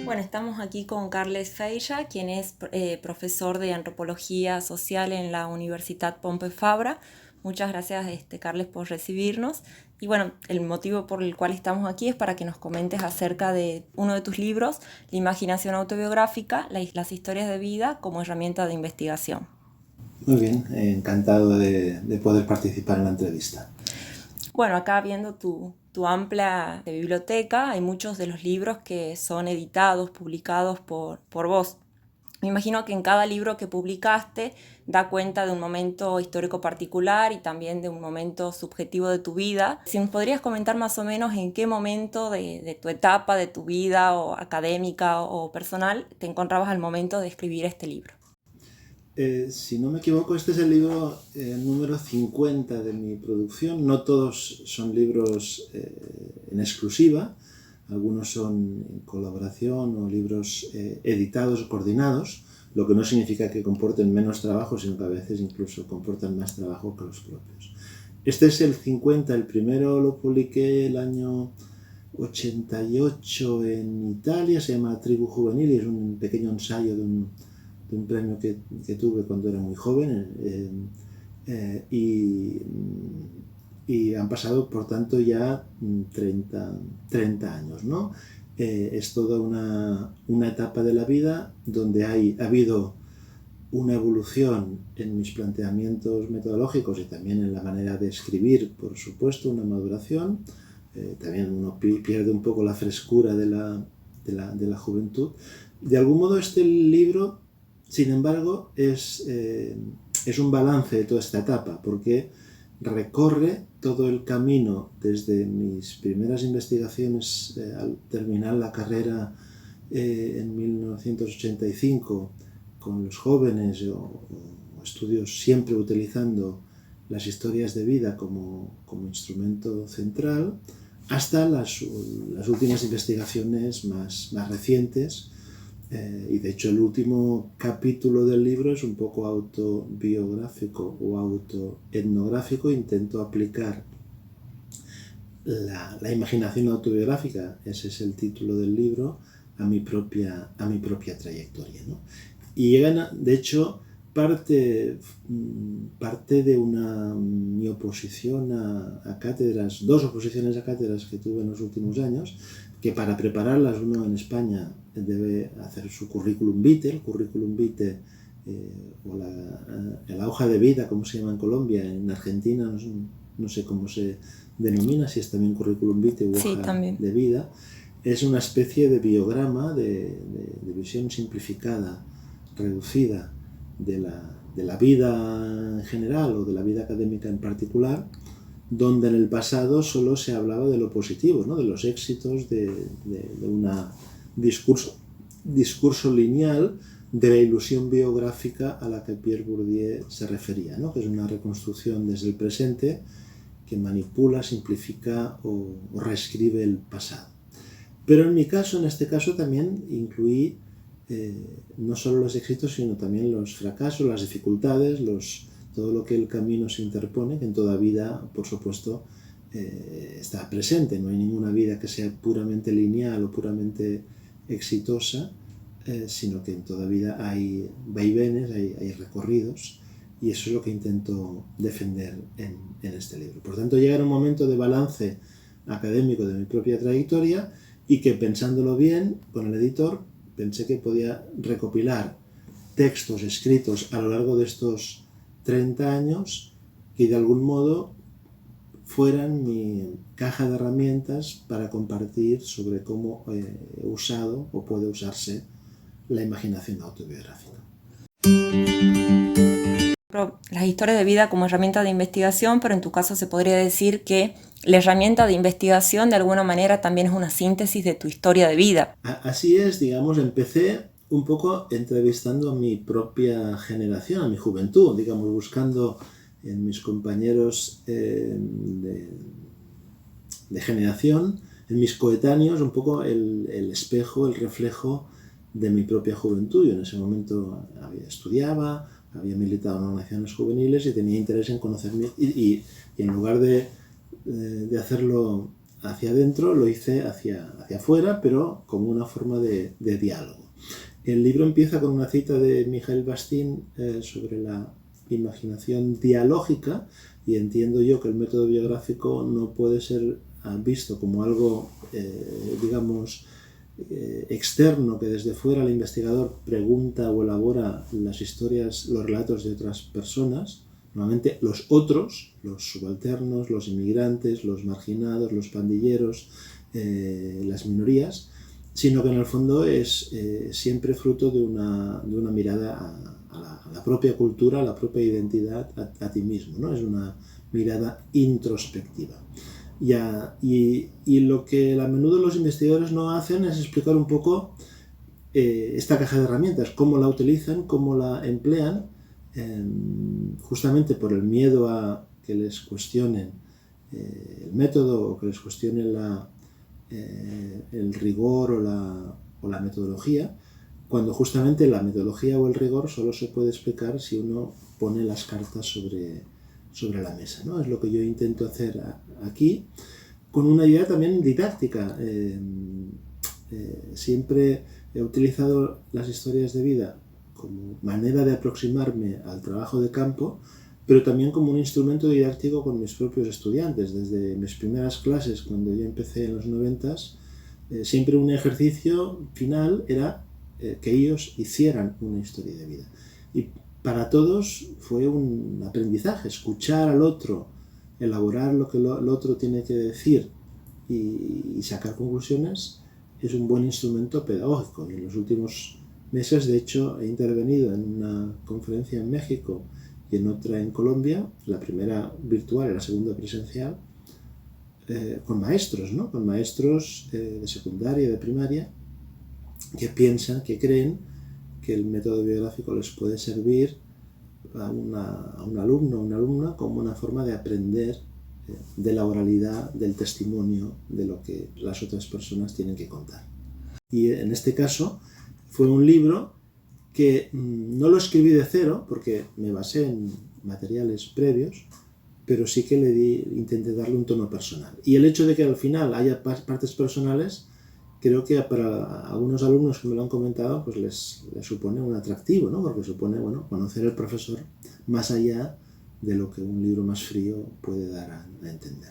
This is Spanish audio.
Bueno, estamos aquí con Carles Feija, quien es profesor de Antropología Social en la Universidad Pompeu Fabra. Muchas gracias, Carles, por recibirnos. Y bueno, el motivo por el cual estamos aquí es para que nos comentes acerca de uno de tus libros, La imaginación autobiográfica, las historias de vida como herramienta de investigación. Muy bien, encantado de poder participar en la entrevista. Bueno, acá viendo tu amplia biblioteca, hay muchos de los libros que son editados, publicados por vos. Me imagino que en cada libro que publicaste da cuenta de un momento histórico particular y también de un momento subjetivo de tu vida. Si nos podrías comentar más o menos en qué momento de tu etapa, de tu vida o académica o personal, te encontrabas al momento de escribir este libro. Si no me equivoco, este es el libro número 50 de mi producción. No todos son libros en exclusiva, algunos son en colaboración o libros editados o coordinados, lo que no significa que comporten menos trabajo, sino que a veces incluso comportan más trabajo que los propios. Este es el 50, el primero lo publiqué el año 88 en Italia, se llama Tribu Juvenil y es un pequeño ensayo de un premio que tuve cuando era muy joven y han pasado por tanto ya 30 años, ¿no? Es toda una etapa de la vida donde ha habido una evolución en mis planteamientos metodológicos y también en la manera de escribir, por supuesto, una maduración. También uno pierde un poco la frescura de la juventud. De algún modo este libro, sin embargo, es un balance de toda esta etapa, porque recorre todo el camino desde mis primeras investigaciones al terminar la carrera en 1985 con los jóvenes o estudios siempre utilizando las historias de vida como instrumento central, hasta las últimas investigaciones más recientes. Y de hecho el último capítulo del libro es un poco autobiográfico o autoetnográfico. Intento aplicar la imaginación autobiográfica, ese es el título del libro, a mi propia trayectoria, ¿no? Y llegan, de hecho, parte de mi oposición a cátedras, dos oposiciones a cátedras que tuve en los últimos años, que para prepararlas uno en España debe hacer su currículum vitae, el currículum vitae o la hoja de vida, como se llama en Colombia, en Argentina no sé cómo se denomina, si es también currículum vitae u hoja de vida. Es una especie de biograma de visión simplificada, reducida de la vida en general o de la vida académica en particular, donde en el pasado solo se hablaba de lo positivo, ¿no? De los éxitos de un discurso lineal de la ilusión biográfica a la que Pierre Bourdieu se refería, ¿no? Que es una reconstrucción desde el presente que manipula, simplifica o reescribe el pasado. Pero en mi caso, en este caso, también incluí no solo los éxitos, sino también los fracasos, las dificultades, todo lo que el camino se interpone, que en toda vida, por supuesto, está presente. No hay ninguna vida que sea puramente lineal o puramente exitosa, sino que en toda vida hay vaivenes, hay recorridos, y eso es lo que intento defender en este libro. Por tanto, llegar a un momento de balance académico de mi propia trayectoria y que, pensándolo bien con el editor, pensé que podía recopilar textos escritos a lo largo de estos 30 años que de algún modo fueran mi caja de herramientas para compartir sobre cómo he usado o puede usarse la imaginación autobiográfica. Las historias de vida como herramienta de investigación, pero en tu caso se podría decir que la herramienta de investigación de alguna manera también es una síntesis de tu historia de vida. Así es, digamos, empecé un poco entrevistando a mi propia generación, a mi juventud, digamos, buscando en mis compañeros de generación, en mis coetáneos, un poco el espejo, el reflejo de mi propia juventud. Yo en ese momento estudiaba, había militado en organizaciones juveniles y tenía interés en conocerme y en lugar de de hacerlo hacia adentro, lo hice hacia afuera, pero como una forma de diálogo. El libro empieza con una cita de Mikhail Bastin sobre la imaginación dialógica, y entiendo yo que el método biográfico no puede ser visto como algo, digamos, externo, que desde fuera el investigador pregunta o elabora las historias, los relatos de otras personas, normalmente los otros, los subalternos, los inmigrantes, los marginados, los pandilleros, las minorías, sino que en el fondo es siempre fruto de una mirada a la propia cultura, a la propia identidad, a ti mismo, ¿no? Es una mirada introspectiva. Y lo que a menudo los investigadores no hacen es explicar un poco esta caja de herramientas, cómo la utilizan, cómo la emplean, justamente por el miedo a que les cuestionen el método o que les cuestionen el rigor o la metodología, cuando justamente la metodología o el rigor solo se puede explicar si uno pone las cartas sobre la mesa, ¿no? Es lo que yo intento hacer aquí, con una idea también didáctica. Siempre he utilizado las historias de vida como manera de aproximarme al trabajo de campo, pero también como un instrumento didáctico con mis propios estudiantes. Desde mis primeras clases, cuando yo empecé en los 90, siempre un ejercicio final era que ellos hicieran una historia de vida. Y para todos fue un aprendizaje, escuchar al otro, elaborar lo que el otro tiene que decir y sacar conclusiones, es un buen instrumento pedagógico. Y en los últimos meses, de hecho, he intervenido en una conferencia en México y en otra en Colombia, la primera virtual y la segunda presencial, con maestros, ¿no? Con maestros de secundaria, de primaria, que piensan, que creen que el método biográfico les puede servir a un alumno o una alumna como una forma de aprender de la oralidad, del testimonio, de lo que las otras personas tienen que contar. Y en este caso fue un libro que no lo escribí de cero, porque me basé en materiales previos, pero sí que intenté darle un tono personal. Y el hecho de que al final haya partes personales, creo que para algunos alumnos que me lo han comentado, pues les supone un atractivo, ¿no? Porque supone, bueno, conocer al profesor más allá de lo que un libro más frío puede dar a entender.